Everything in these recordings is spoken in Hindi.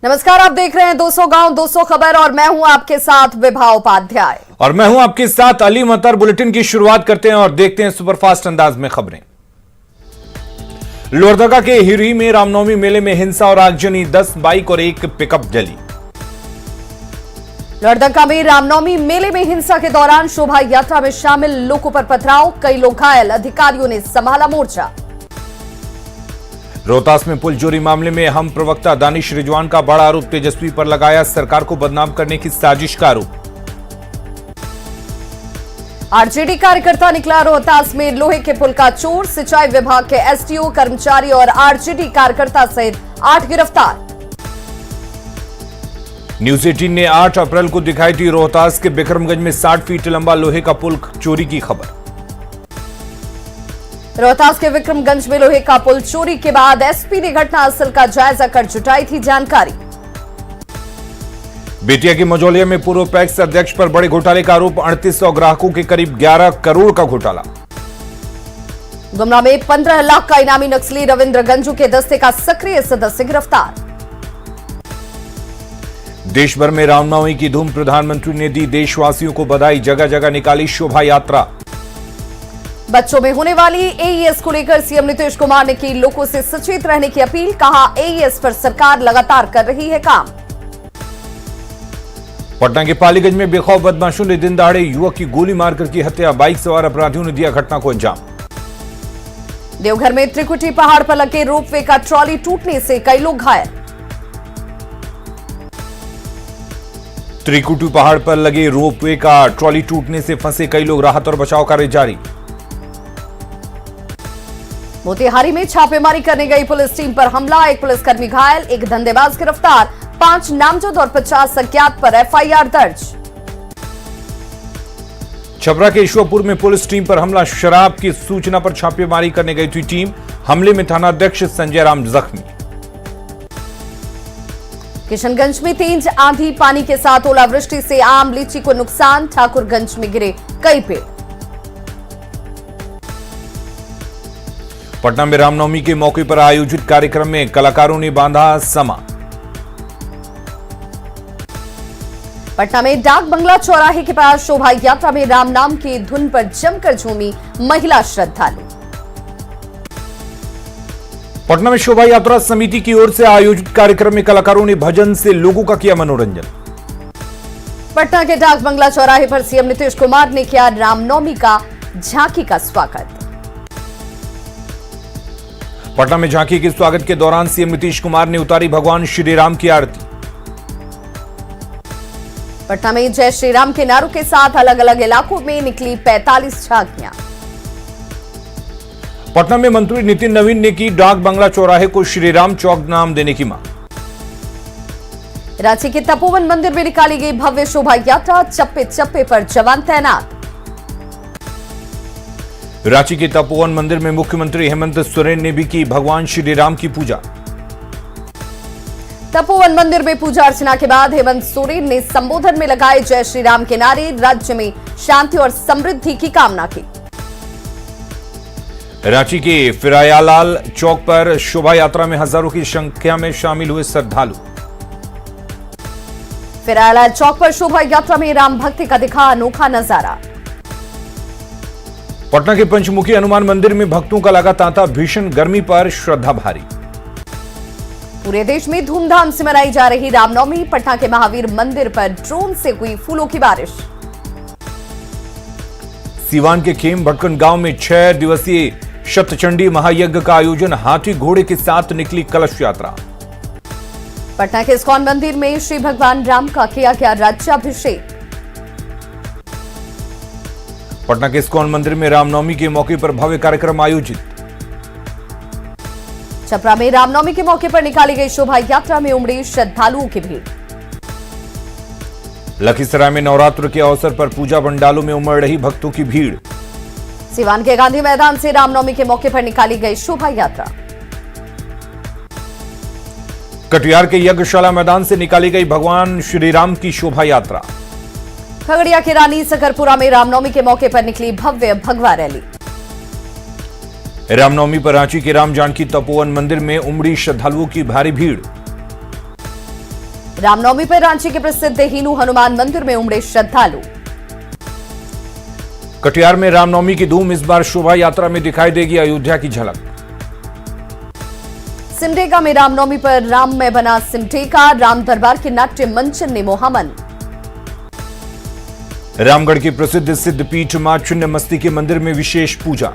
नमस्कार, आप देख रहे हैं 200 गांव 200 खबर और मैं हूं आपके साथ विभा उपाध्याय। और मैं हूं आपके साथ अली मतर। बुलेटिन की शुरुआत करते हैं और देखते हैं सुपरफास्ट अंदाज में खबरें। लोहरदगा के हिरी में रामनवमी मेले में हिंसा और आगजनी, 10 बाइक और एक पिकअप जली। लोहरदगा में रामनवमी मेले में हिंसा के दौरान शोभा यात्रा में शामिल लोगों पर पथराव, कई लोग घायल, अधिकारियों ने संभाला मोर्चा। रोहतास में पुल चोरी मामले में हम प्रवक्ता दानिश रिजवान का बड़ा आरोप, तेजस्वी पर लगाया सरकार को बदनाम करने की साजिश का आरोप। आरजेडी कार्यकर्ता निकला रोहतास में लोहे के पुल का चोर, सिंचाई विभाग के एसडीओ, कर्मचारी और आरजेडी कार्यकर्ता सहित 8 गिरफ्तार। न्यूज 18 ने 8 अप्रैल को दिखाई थी रोहतास के बिक्रमगंज में 60 फीट लंबा लोहे का पुल चोरी की खबर। रोहतास के विक्रमगंज में लोहे का पुल चोरी के बाद एसपी ने घटनास्थल का जायजा कर जुटाई थी जानकारी। बेतिया के मझौलिया में पूर्व पैक्स अध्यक्ष पर बड़े घोटाले का आरोप, 3800 ग्राहकों के करीब 11 करोड़ का घोटाला। गुमला में 15 लाख का इनामी नक्सली रविंद्र गंजू के दस्ते का सक्रिय सदस्य गिरफ्तार। देश भर में रामनवमी की धूम, प्रधानमंत्री ने दी देशवासियों को बधाई, जगह जगह निकाली शोभा यात्रा। बच्चों में होने वाली एईएस को लेकर सीएम नीतीश कुमार ने की लोगों से सचेत रहने की अपील, कहा एईएस पर सरकार लगातार कर रही है काम। पटना के पालीगंज में बेखौफ बदमाशों ने दिन दहाड़े युवक की गोली मारकर की हत्या, बाइक सवार अपराधियों ने दिया घटना को अंजाम। देवघर में त्रिकुटी पहाड़ पर लगे रोपवे का ट्रॉली टूटने से कई लोग घायल। त्रिकुटी पहाड़ पर लगे रोपवे का ट्रॉली टूटने से फंसे कई लोग, राहत और बचाव कार्य जारी। मोतिहारी में छापेमारी करने गई पुलिस टीम पर हमला, एक पुलिसकर्मी घायल, एक धंधेबाज गिरफ्तार, 5 नामजद और 50 अज्ञात पर एफआईआर दर्ज। छपरा के ईश्वरपुर में पुलिस टीम पर हमला, शराब की सूचना पर छापेमारी करने गई थी टीम, हमले में थानाध्यक्ष संजय राम जख्मी। किशनगंज में तेज आंधी, पानी के साथ ओलावृष्टि से आम लीची को नुकसान, ठाकुरगंज में गिरे कई पेड़। पटना में रामनवमी के मौके पर आयोजित कार्यक्रम में कलाकारों ने बांधा समा। पटना में डाक बंगला चौराहे के पास शोभा यात्रा में राम नाम की धुन पर जमकर झूमी महिला श्रद्धालु। पटना में शोभा यात्रा समिति की ओर से आयोजित कार्यक्रम में कलाकारों ने भजन से लोगों का किया मनोरंजन। पटना के डाक बंगला चौराहे पर सीएम नीतीश कुमार ने किया रामनवमी का झांकी का स्वागत। पटना में झांकी के स्वागत के दौरान सीएम नीतीश कुमार ने उतारी भगवान श्री राम की आरती। पटना में जय श्री राम के नारों के साथ अलग अलग इलाकों में निकली 45 झांकियां। पटना में मंत्री नितिन नवीन ने की डाक बंगला चौराहे को श्री राम चौक नाम देने की मांग। रांची के तपोवन मंदिर में निकाली गई भव्य शोभा यात्रा, चप्पे चप्पे पर जवान तैनात। रांची के तपोवन मंदिर में मुख्यमंत्री हेमंत सोरेन ने भी की भगवान श्री राम की पूजा। तपोवन मंदिर में पूजा अर्चना के बाद हेमंत सोरेन ने संबोधन में लगाए जय श्री राम के नारे, राज्य में शांति और समृद्धि की कामना की। रांची के फिरायालाल चौक पर शोभा यात्रा में हजारों की संख्या में शामिल हुए श्रद्धालु। फिरायालाल चौक पर शोभा यात्रा में राम भक्ति का दिखा अनोखा नजारा। पटना के पंचमुखी हनुमान मंदिर में भक्तों का लगा तांता, भीषण गर्मी पर श्रद्धा भारी। पूरे देश में धूमधाम से मनाई जा रही रामनवमी, पटना के महावीर मंदिर पर ड्रोन से हुई फूलों की बारिश। सीवान के खेम भटकन गांव में 6 दिवसीय शतचंडी महायज्ञ का आयोजन, हाथी घोड़े के साथ निकली कलश यात्रा। पटना के इस्कॉन मंदिर में श्री भगवान राम का किया गया राज्याभिषेक। पटना के इस्कॉन मंदिर में रामनवमी के मौके पर भव्य कार्यक्रम आयोजित। छपरा में रामनवमी के मौके पर निकाली गई शोभा यात्रा में उमड़ी श्रद्धालुओं की भीड़। लखीसराय में नवरात्र के अवसर पर पूजा पंडालों में उमड़ रही भक्तों की भीड़। सीवान के गांधी मैदान से रामनवमी के मौके पर निकाली गई शोभा यात्रा। कटिहार के यज्ञशाला मैदान से निकाली गई भगवान श्री राम की शोभा यात्रा। खगड़िया के रानी सकरपुरा में रामनवमी के मौके पर निकली भव्य भगवा रैली। रामनवमी पर रांची के राम जानकी तपोवन मंदिर में उमड़ी श्रद्धालुओं की भारी भीड़। रामनवमी पर रांची के प्रसिद्ध हिनू हनुमान मंदिर में उमड़े श्रद्धालु। कटिहार में रामनवमी की धूम, इस बार शोभा यात्रा में दिखाई देगी अयोध्या की झलक। सिमडेगा में रामनवमी पर राम में बना सिमडेगा, राम दरबार के नाट्य मंचन ने मोहा मन। रामगढ़ की प्रसिद्ध सिद्धपीठ मां छिन्नमस्ती के मंदिर में विशेष पूजा।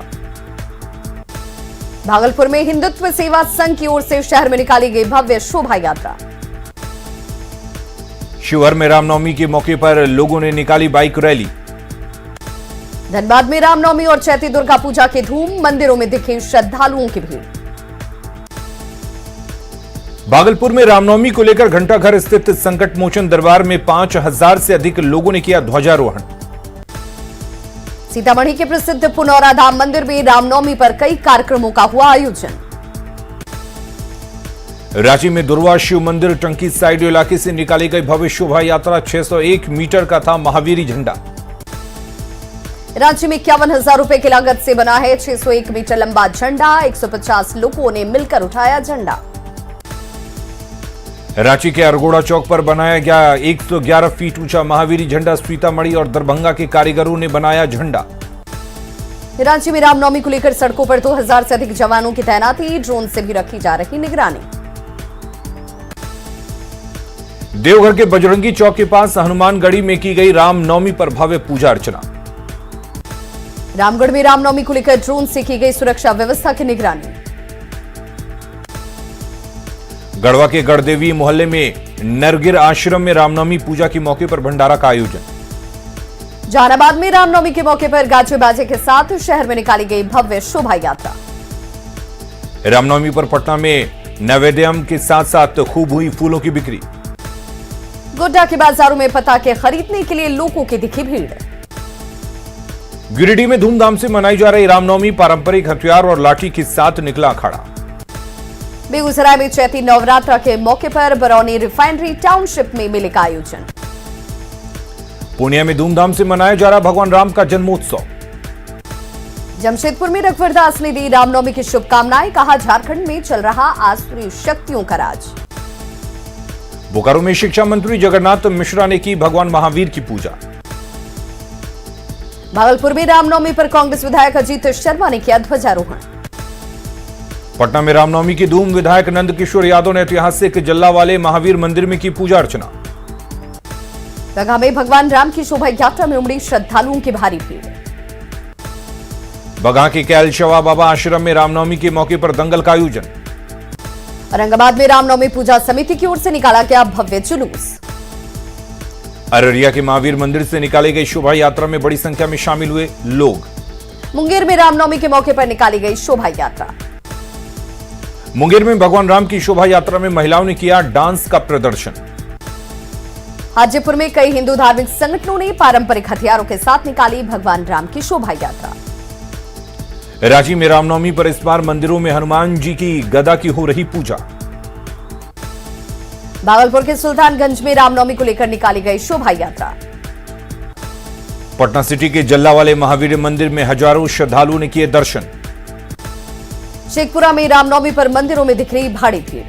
भागलपुर में हिंदुत्व सेवा संघ की ओर से शहर में निकाली गई भव्य शोभा यात्रा। शिवहर में रामनवमी के मौके पर लोगों ने निकाली बाइक रैली। धनबाद में रामनवमी और चैती दुर्गा पूजा की धूम, मंदिरों में दिखी श्रद्धालुओं की भीड़। भागलपुर में रामनवमी को लेकर घंटाघर स्थित संकट मोचन दरबार में 5000 से अधिक लोगों ने किया ध्वजारोहण। सीतामढ़ी के प्रसिद्ध पुनौरा धाम मंदिर में रामनवमी पर कई कार्यक्रमों का हुआ आयोजन। रांची में दुर्वा शिव मंदिर टंकी साइड इलाके से निकाली गई भव्य शोभा यात्रा, 601 मीटर का था महावीरी झंडा। रांची में 51,000 रुपए की लागत से बना है 601 मीटर लंबा झंडा, 150 लोगों ने मिलकर उठाया झंडा। रांची के अरगोड़ा चौक पर बनाया गया 111 फीट ऊंचा महावीरी झंडा, सीतामढ़ी और दरभंगा के कारीगरों ने बनाया झंडा। रांची में रामनवमी को लेकर सड़कों पर 2000 से अधिक जवानों की तैनाती, ड्रोन से भी रखी जा रही निगरानी। देवघर के बजरंगी चौक के पास हनुमानगढ़ी में की गई रामनवमी पर भव्य पूजा अर्चना। रामगढ़ में रामनवमी को लेकर ड्रोन से की गई सुरक्षा व्यवस्था की निगरानी। गढ़वा के गढ़देवी मोहल्ले में नरगिर आश्रम में रामनवमी पूजा के मौके पर भंडारा का आयोजन। जहानाबाद में रामनवमी के मौके पर गाजे बाजे के साथ शहर में निकाली गई भव्य शोभा यात्रा। रामनवमी पर पटना में नैवेद्यम के साथ साथ खूब हुई फूलों की बिक्री। गोड्डा के बाजारों में पटाखे खरीदने के लिए लोगों की दिखी भीड़। गिरिडीह में धूमधाम से मनाई जा रही रामनवमी, पारंपरिक हथियार और लाठी के साथ निकला अखाड़ा। बेगूसराय में चैती नवरात्र के मौके पर बरौनी रिफाइनरी टाउनशिप में मेले का आयोजन। पूर्णिया में धूमधाम से मनाया जा रहा भगवान राम का जन्मोत्सव। जमशेदपुर में रघुवर दास ने दी रामनवमी की शुभकामनाएं, कहा झारखंड में चल रहा आसुरी शक्तियों का राज। बोकारो में शिक्षा मंत्री जगन्नाथ मिश्रा ने की भगवान महावीर की पूजा। भागलपुर में रामनवमी पर कांग्रेस विधायक अजीत शर्मा ने किया ध्वजारोहण। पटना में रामनवमी की धूम, विधायक नंद किशोर यादव ने ऐतिहासिक जल्ला वाले महावीर मंदिर में की पूजा अर्चना। दंगा में भगवान राम की शोभा यात्रा में उमड़ी श्रद्धालुओं की भारी भीड़। बगहा के कैलशवा बाबा आश्रम में रामनवमी के मौके पर दंगल का आयोजन। औरंगाबाद में रामनवमी पूजा समिति की ओर से निकाला गया भव्य जुलूस। अररिया के महावीर मंदिर से निकाली गई शोभा यात्रा में बड़ी संख्या में शामिल हुए लोग। मुंगेर में रामनवमी के मौके पर निकाली गई शोभा यात्रा। मुंगेर में भगवान राम की शोभा यात्रा में महिलाओं ने किया डांस का प्रदर्शन। हाजीपुर में कई हिंदू धार्मिक संगठनों ने पारंपरिक हथियारों के साथ निकाली भगवान राम की शोभा यात्रा। रांची में रामनवमी पर इस बार मंदिरों में हनुमान जी की गदा की हो रही पूजा। भागलपुर के सुल्तानगंज में रामनवमी को लेकर निकाली गई शोभा यात्रा। पटना सिटी के जल्ला वाले महावीर मंदिर में हजारों श्रद्धालुओं ने किए दर्शन। शेखपुरा में रामनवमी पर मंदिरों में दिख रही भारी भीड़।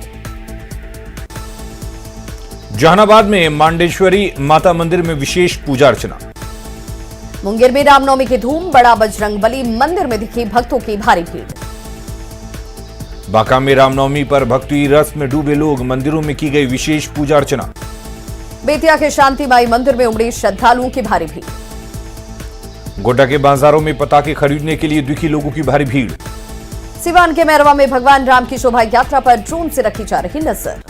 जहानाबाद में मांडेश्वरी माता मंदिर में विशेष पूजा अर्चना। मुंगेर में रामनवमी की धूम, बड़ा बजरंगबली मंदिर में दिखी भक्तों की भारी भीड़। बांका में रामनवमी पर भक्ति रस में डूबे लोग, मंदिरों में की गई विशेष पूजा अर्चना। बेतिया के शांति माई मंदिर में उमड़ी श्रद्धालुओं की भारी भीड़। गोड्डा के बाजारों में पटाखे खरीदने के लिए दिखी लोगों की भारी भीड़। सिवान के मैरवा में भगवान राम की शोभा यात्रा पर ड्रोन से रखी जा रही नजर।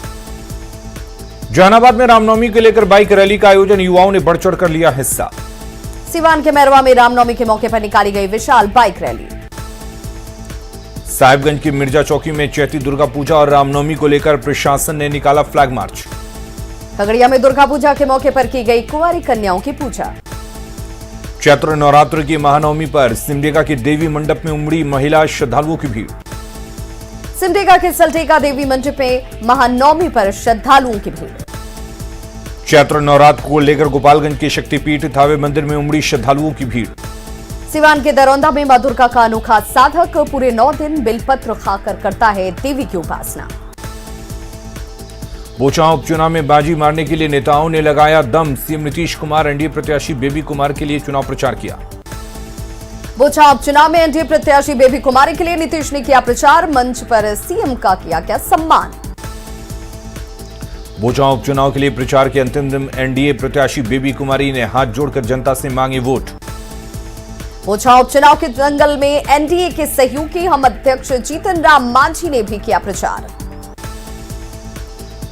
जहानाबाद में रामनवमी को लेकर बाइक रैली का आयोजन, युवाओं ने बढ़ चढ़कर लिया हिस्सा। सिवान के मैरवा में रामनवमी के मौके पर निकाली गई विशाल बाइक रैली। साहिबगंज की मिर्जा चौकी में चैती दुर्गा पूजा और रामनवमी को लेकर प्रशासन ने निकाला फ्लैग मार्च। खगड़िया में दुर्गा पूजा के मौके पर की गई कुंवारी कन्याओं की पूजा। चैत्र नवरात्र की महानवमी पर सिमडेगा के देवी मंडप में उमड़ी महिला श्रद्धालुओं की भीड़। सिमडेगा के सल्टेका देवी मंडप में महानवमी पर श्रद्धालुओं की भीड़। चैत्र नवरात्र को लेकर गोपालगंज के शक्तिपीठ थावे मंदिर में उमड़ी श्रद्धालुओं की भीड़। सिवान के दरौंदा में मां दुर्गा का अनोखा साधक पूरे 9 दिन बेलपत्र खाकर करता है देवी की उपासना। बोचाओं उपचुनाव में बाजी मारने के लिए नेताओं ने लगाया दम। सीएम नीतीश कुमार एनडीए प्रत्याशी बेबी कुमार के लिए चुनाव प्रचार किया। बोचा उपचुनाव में एनडीए प्रत्याशी बेबी कुमारी के लिए नीतीश ने किया प्रचार। मंच पर सीएम का किया सम्मान। बोचाओं उपचुनाव के लिए प्रचार के अंतिम दिन एनडीए प्रत्याशी बेबी कुमारी ने हाथ जोड़कर जनता से मांगे वोट। बोचा उपचुनाव के दंगल में एनडीए के सहयोगी हम अध्यक्ष जीतन राम मांझी ने भी किया प्रचार।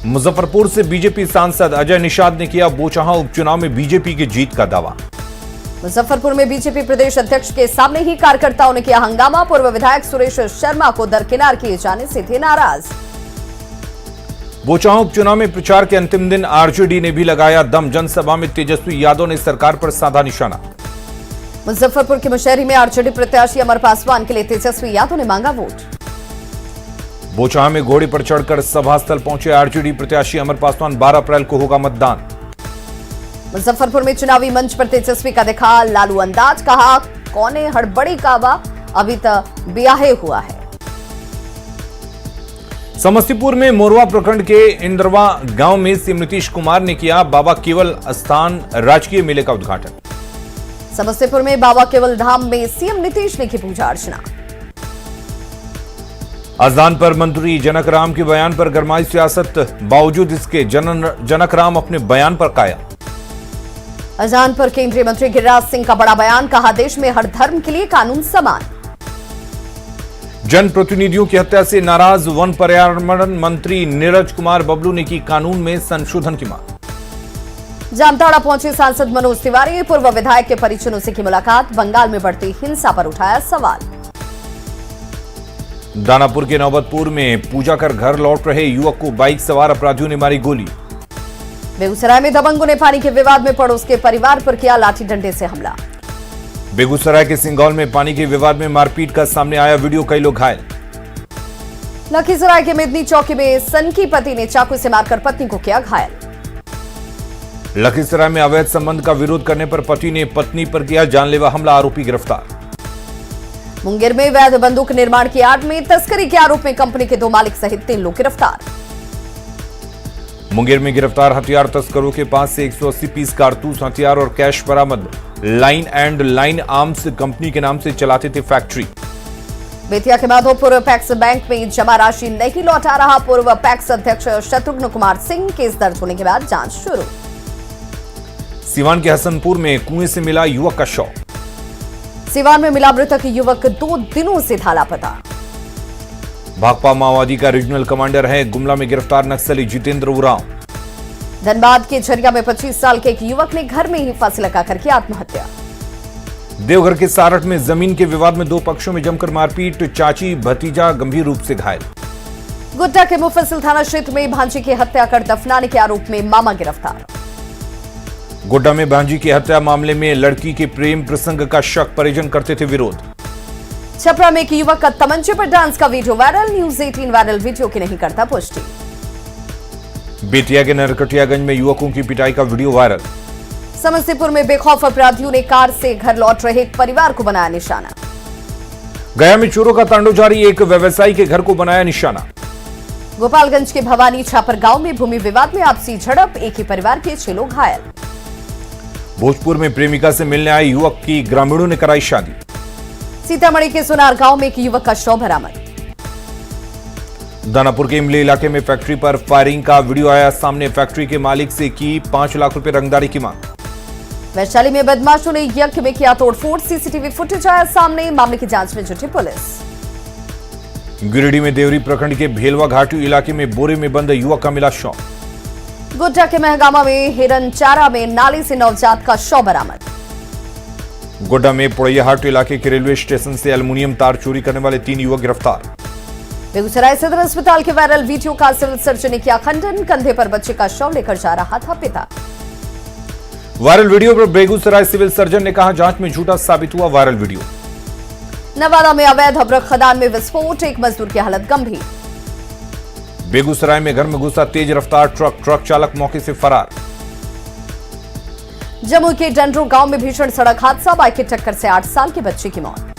मुजफ्फरपुर से बीजेपी सांसद अजय निषाद ने किया बोचाहां उपचुनाव में बीजेपी की जीत का दावा। मुजफ्फरपुर में बीजेपी प्रदेश अध्यक्ष के सामने ही कार्यकर्ताओं ने किया हंगामा। पूर्व विधायक सुरेश शर्मा को दरकिनार किए जाने से थे नाराज। बोचाहां उपचुनाव में प्रचार के अंतिम दिन आरजेडी ने भी लगाया दम। जनसभा में तेजस्वी यादव ने सरकार पर साधा निशाना। मुजफ्फरपुर के मुशहरी में आरजेडी प्रत्याशी अमर पासवान के लिए तेजस्वी यादव ने मांगा वोट। बोचाहां में घोड़े पर चढ़कर सभा स्थल पहुंचे आरजेडी प्रत्याशी अमर पासवान। 12 अप्रैल को होगा मतदान। मुजफ्फरपुर में चुनावी मंच पर तेजस्वी का दिखा लालू अंदाज। कहा कौने हड़बड़ी काबा अभी तक ब्याहे हुआ है। समस्तीपुर में मोरवा प्रखंड के इंद्रवा गांव में सीएम नीतीश कुमार ने किया बाबा केवल स्थान राजकीय मेले का उद्घाटन। समस्तीपुर में बाबा केवल धाम में सीएम नीतीश ने की पूजा अर्चना। अजान पर मंत्री जनक राम के बयान पर गरमाई सियासत। बावजूद इसके जनक राम अपने बयान पर कायम। अजान पर केंद्रीय मंत्री गिरिराज सिंह का बड़ा बयान। कहा देश में हर धर्म के लिए कानून समान। जनप्रतिनिधियों की हत्या से नाराज वन पर्यावरण मंत्री नीरज कुमार बबलू ने की कानून में संशोधन की मांग। जामताड़ा पहुंचे सांसद मनोज तिवारी। पूर्व विधायक के परिजनों से की मुलाकात। बंगाल में बढ़ती हिंसा पर उठाया सवाल। दानापुर के नौबतपुर में पूजा कर घर लौट रहे युवक को बाइक सवार अपराधियों ने मारी गोली। बेगूसराय में दबंगों ने पानी के विवाद में पड़ोस के परिवार पर किया लाठी डंडे से हमला। बेगूसराय के सिंगौल में पानी के विवाद में मारपीट का सामने आया वीडियो। कई लोग घायल। लखीसराय के मेदनी चौकी में सनकी पति ने चाकू से मारकर पत्नी को किया घायल। लखीसराय में अवैध संबंध का विरोध करने पर पति ने पत्नी पर किया जानलेवा हमला। आरोपी गिरफ्तार। मुंगेर में वैध बंदूक निर्माण की आड़ में तस्करी के आरोप में कंपनी के 2 मालिक सहित 3 लोग गिरफ्तार। मुंगेर में गिरफ्तार हथियार तस्करों के पास से 180 पीस कारतूस हथियार और कैश बरामद। Line and line arms company के नाम से चलाते थे फैक्ट्री। बेतिया के माधोपुर पैक्स बैंक में जमा राशि नहीं लौटा रहा पूर्व पैक्स अध्यक्ष शत्रुघ्न कुमार सिंह। केस दर्ज होने के बाद जांच शुरू। सीवान के हसनपुर में कुएं से मिला युवक का शव। सीवान में मिला मृतक युवक 2 दिनों से था लापता। भाकपा माओवादी का रीजनल कमांडर है। गुमला में गिरफ्तार नक्सली जितेंद्र उरांव। धनबाद के झरिया में 25 साल के एक युवक ने घर में ही फांसी लगाकर की आत्महत्या। देवघर के सारठ में जमीन के विवाद में 2 पक्षों में जमकर मारपीट। चाची भतीजा गंभीर रूप से घायल। गोड्डा के मुफस्सिल थाना क्षेत्र में भांजी की हत्या कर दफनाने के आरोप में मामा गिरफ्तार। गोड्डा में भांजी की हत्या मामले में लड़की के प्रेम प्रसंग का शक। परिजन करते थे विरोध। छपरा में एक युवक का तमंचे पर डांस का video viral. News 18 viral video की नहीं करता पुष्टि। बेतिया के नरकटियागंज में युवकों की पिटाई का वीडियो वायरल। समस्तीपुर में बेखौफ अपराधियों ने कार से घर लौट रहे एक परिवार को बनाया निशाना। गया में चोरों का तांडव जारी। एक व्यवसायी के घर को बनाया निशाना। गोपालगंज के भवानी छापर गांव में भूमि विवाद में आपसी झड़प। एक ही परिवार के 6 लोग घायल। भोजपुर में प्रेमिका से मिलने आए युवक की ग्रामीणों ने कराई शादी। सीतामढ़ी के सुनार गांव में एक युवक का शव बरामद। दानापुर के इमली इलाके में फैक्ट्री पर फायरिंग का वीडियो आया सामने। फैक्ट्री के मालिक से की 5 लाख रुपए रंगदारी की मांग। वैशाली में बदमाशों ने यज्ञ में किया तोड़फोड़। सीसीटीवी फुटेज आया सामने। मामले की जांच में जुटी पुलिस। गिरिडीह में देवरी प्रखंड के भेलवा घाटी इलाके में बोरे में बंद युवक का मिला शव। गोड्डा के महगामा में हिरन चारा में नाली से नवजात का शव बरामद। गोड्डा में पोड़ैयाहाट इलाके के रेलवे स्टेशन से एल्युमिनियम तार चोरी करने वाले 3 युवक गिरफ्तार। बेगूसराय सदर अस्पताल के वायरल वीडियो का सिविल सर्जन ने किया खंडन। कंधे पर बच्चे का शव लेकर जा रहा था पिता। वायरल वीडियो पर बेगूसराय सिविल सर्जन ने कहा जांच में झूठा साबित हुआ वायरल वीडियो। नवादा में अवैध अब्रक खदान में विस्फोट। एक मजदूर की हालत गंभीर। बेगूसराय में घर में घुसा तेज रफ्तार ट्रक चालक मौके से फरार। जम्मू के डंडरू गांव में भीषण सड़क हादसा। बाइक की टक्कर से 8 साल के बच्चे की मौत।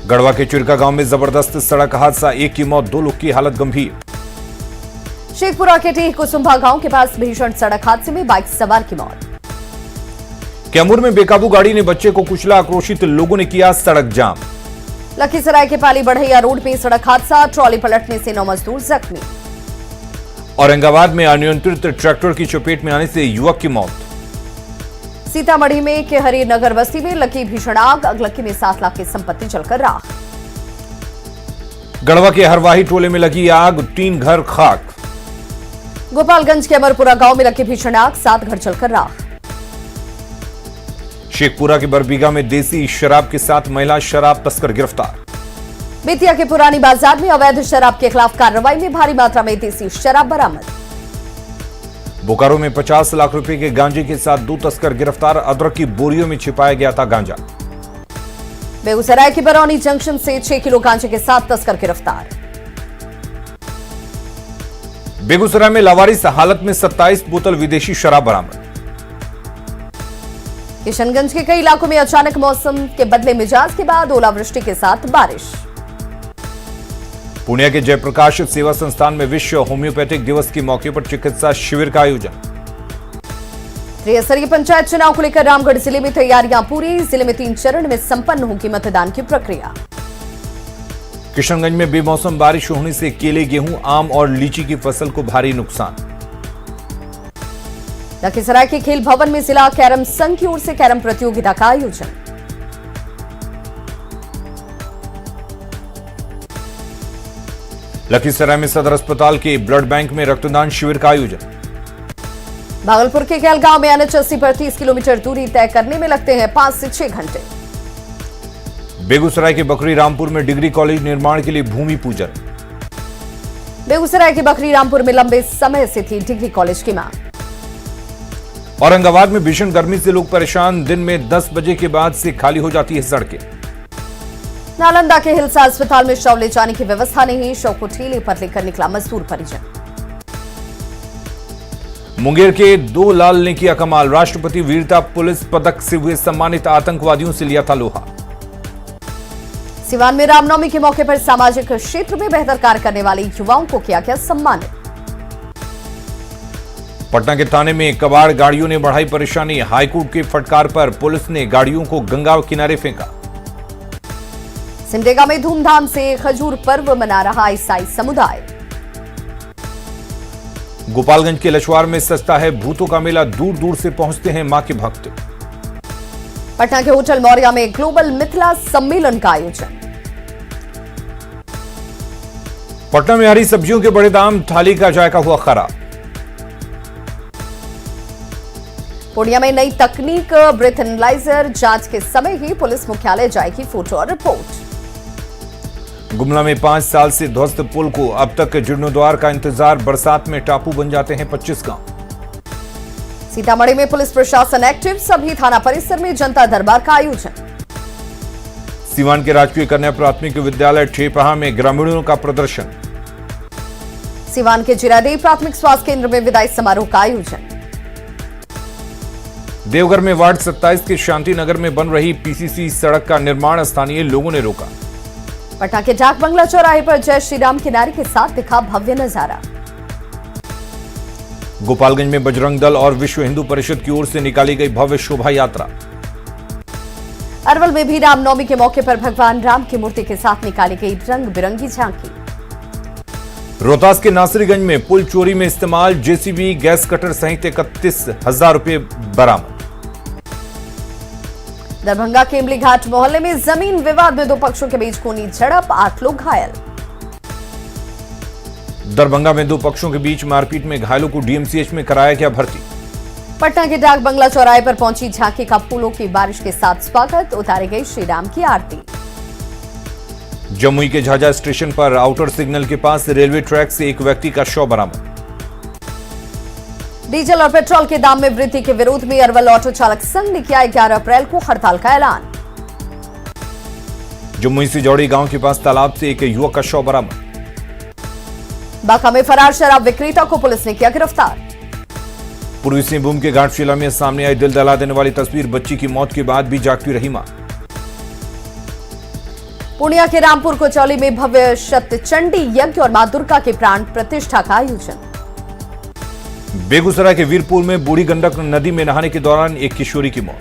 गढ़वा के चिरका गांव में जबरदस्त सड़क हादसा। 1 की मौत, 2 लोग की हालत गंभीर। शेखपुरा के टीह कुसुम्भा गांव के पास भीषण सड़क हादसे में बाइक सवार की मौत। कैमूर में बेकाबू गाड़ी ने बच्चे को कुचला, आक्रोशित लोगों ने किया सड़क जाम। लखीसराय के पाली बढ़ैया रोड में सड़क हादसा, ट्रॉली पलटने से 9 मजदूर जख्मी। औरंगाबाद में अनियंत्रित ट्रैक्टर की चपेट में आने से युवक की मौत। सीतामढ़ी में केहरी नगर बस्ती में लगी भीषण आग, अगलगी में 7 लाख की संपत्ति जलकर राख। गढ़वा के हरवाही टोले में लगी आग, 3 घर खाक। गोपालगंज के अमरपुरा गांव में लगी भीषण आग, 7 घर जलकर राख। शेखपुरा के बरबीघा में देसी शराब के साथ महिला शराब तस्कर गिरफ्तार। बेतिया के पुरानी बाजार में अवैध शराब के खिलाफ कार्रवाई में भारी मात्रा में देसी शराब बरामद। बोकारो में 50 लाख रुपए के गांजे के साथ 2 तस्कर गिरफ्तार, अदरक की बोरियों में छिपाया गया था गांजा। बेगूसराय के बरौनी जंक्शन से 6 किलो गांजे के साथ तस्कर गिरफ्तार। बेगूसराय में लावारिस हालत में 27 बोतल विदेशी शराब बरामद। किशनगंज के कई इलाकों में अचानक मौसम के बदले मिजाज के बाद ओलावृष्टि के साथ बारिश। पुणे के जयप्रकाश सेवा संस्थान में विश्व होम्योपैथिक दिवस के मौके पर चिकित्सा शिविर का आयोजन। त्रिस्तरीय पंचायत चुनाव को लेकर रामगढ़ जिले में तैयारियां पूरी, जिले में 3 चरण में संपन्न होगी मतदान की प्रक्रिया। किशनगंज में बेमौसम बारिश होने से केले, गेहूं, आम और लीची की फसल को भारी नुकसान। लखीसराय के खेल भवन में जिला कैरम संघ की ओर से कैरम प्रतियोगिता का आयोजन। लखीसराय में सदर अस्पताल के ब्लड बैंक में रक्तदान शिविर का आयोजन। भागलपुर के कैलगांव में NH80 पर 30 किलोमीटर दूरी तय करने में लगते हैं 5 से 6 घंटे। बेगूसराय के बकरी रामपुर में डिग्री कॉलेज निर्माण के लिए भूमि पूजन। बेगूसराय के बकरी रामपुर में लंबे समय से थी डिग्री कॉलेज की मांग। औरंगाबाद में भीषण गर्मी से लोग परेशान, दिन में 10 बजे के बाद से खाली हो जाती है सड़कें। नालंदा के हिल्सा अस्पताल में शव ले जाने की व्यवस्था नहीं, शव को ठेले पर लेकर निकला मजदूर परिजन। मुंगेर के 2 लाल ने किया कमाल, राष्ट्रपति वीरता पुलिस पदक से हुए सम्मानित, आतंकवादियों से लिया था लोहा। सिवान में रामनवमी के मौके पर सामाजिक क्षेत्र में बेहतर कार्य करने वाले युवाओं को किया गया सम्मानित। पटना के थाने में कबाड़ गाड़ियों ने बढ़ाई परेशानी, हाईकोर्ट के फटकार पर पुलिस ने गाड़ियों को गंगा किनारे फेंका। सिमडेगा में धूमधाम से खजूर पर्व मना रहा ईसाई समुदाय। गोपालगंज के लछवार में सस्ता है भूतों का मेला, दूर दूर से पहुंचते हैं मां के भक्त। पटना के होटल मौर्या में ग्लोबल मिथिला सम्मेलन का आयोजन। पटना में हरी सब्जियों के बड़े दाम, थाली का जायका हुआ खराब। पूर्णिया में नई तकनीक ब्रेथ एनालाइजर, जांच के समय ही पुलिस मुख्यालय जाएगी फोटो और रिपोर्ट। गुमला में 5 साल से ध्वस्त पुल को अब तक जीर्णोद्वार का इंतजार, बरसात में टापू बन जाते हैं 25 गांव। सीतामढ़ी में पुलिस प्रशासन एक्टिव, सभी थाना परिसर में जनता दरबार का आयोजन। सीवान के राजकीय कन्या प्राथमिक विद्यालय ठेपहा में ग्रामीणों का प्रदर्शन। सीवान के जिरादेव प्राथमिक स्वास्थ्य केंद्र में विदाई समारोह का आयोजन। देवघर में वार्ड 27 के शांति नगर में बन रही PCC सड़क का निर्माण स्थानीय लोगों ने रोका। पटना के डाक बंगला चौराहे पर जय श्री राम के नारे के साथ दिखा भव्य नजारा। गोपालगंज में बजरंग दल और विश्व हिंदू परिषद की ओर से निकाली गई भव्य शोभा यात्रा। अरवल में भी रामनवमी के मौके पर भगवान राम की मूर्ति के साथ निकाली गई रंग बिरंगी झांकी। रोहतास के नासरीगंज में पुल चोरी में इस्तेमाल JCB, गैस कटर सहित 31,000 रुपए बरामद। दरभंगा के इमली घाट मोहल्ले में जमीन विवाद में 2 पक्षों के बीच खूनी झड़प, 8 लोग घायल। दरभंगा में 2 पक्षों के बीच मारपीट में घायलों को DMCH में कराया गया भर्ती। पटना के डाक बंगला चौराहे पर पहुंची झांकी का फूलों की बारिश के साथ स्वागत, उतारी गई श्री राम की आरती। जमुई के झाझा स्टेशन पर आउटर सिग्नल के पास रेलवे ट्रैक से एक व्यक्ति का शव बरामद। डीजल और पेट्रोल के दाम में वृद्धि के विरोध में अरवल ऑटो चालक संघ ने किया 11 अप्रैल को हड़ताल का ऐलान। जमुई से जौड़ी गांव के पास तालाब से एक युवक का शव बरामद। बांका में फरार शराब विक्रेता को पुलिस ने किया गिरफ्तार। पूर्वी सिंहभूम के घाटशिला में सामने आई दिल दहला देने वाली तस्वीर, बच्ची की मौत के बाद भी जागती रही मां। पूर्णिया के रामपुर कोचौली में भव्य शतचंडी यज्ञ और मां दुर्गा के प्राण प्रतिष्ठा का आयोजन। बेगूसराय के वीरपुर में बूढ़ी गंडक नदी में नहाने के दौरान एक किशोरी की मौत।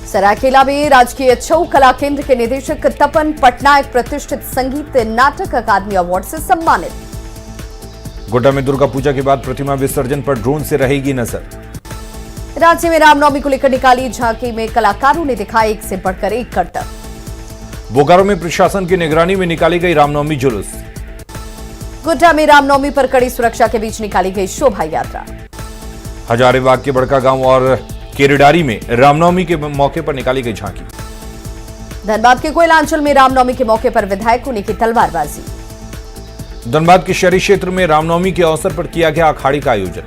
सरायकेला में राजकीय छऊ कला केंद्र के निदेशक तपन पटनायक प्रतिष्ठित संगीत नाटक अकादमी अवार्ड से सम्मानित। गोड्डा में दुर्गा पूजा के बाद प्रतिमा विसर्जन पर ड्रोन से रहेगी नजर। राज्य में रामनवमी को लेकर निकाली झांकी में कलाकारों ने दिखाया एक से बढ़कर एक करतब। बोकारो में प्रशासन की निगरानी में निकाली गई रामनवमी जुलूस। गोड्डा में रामनवमी पर कड़ी सुरक्षा के बीच निकाली गई शोभा यात्रा। हजारीबाग के बड़का गांव और केरडारी में रामनवमी के मौके पर निकाली गई झांकी। धनबाद के कोयलांचल में रामनवमी के मौके पर विधायकों ने की तलवारबाजी। धनबाद के शहरी क्षेत्र में रामनवमी के अवसर पर किया गया अखाड़े का आयोजन।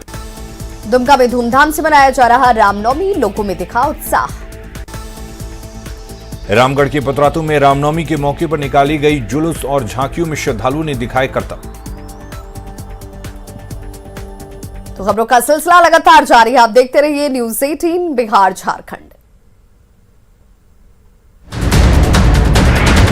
दुमका में धूमधाम से मनाया जा रहा रामनवमी, लोगों में दिखा उत्साह। रामगढ़ के पतरातू में रामनवमी के मौके पर निकाली गई जुलूस और झांकियों में श्रद्धालुओं ने दिखाए करतब। तो खबरों का सिलसिला लगातार जारी है। आप देखते रहिए न्यूज़ 18 बिहार झारखंड।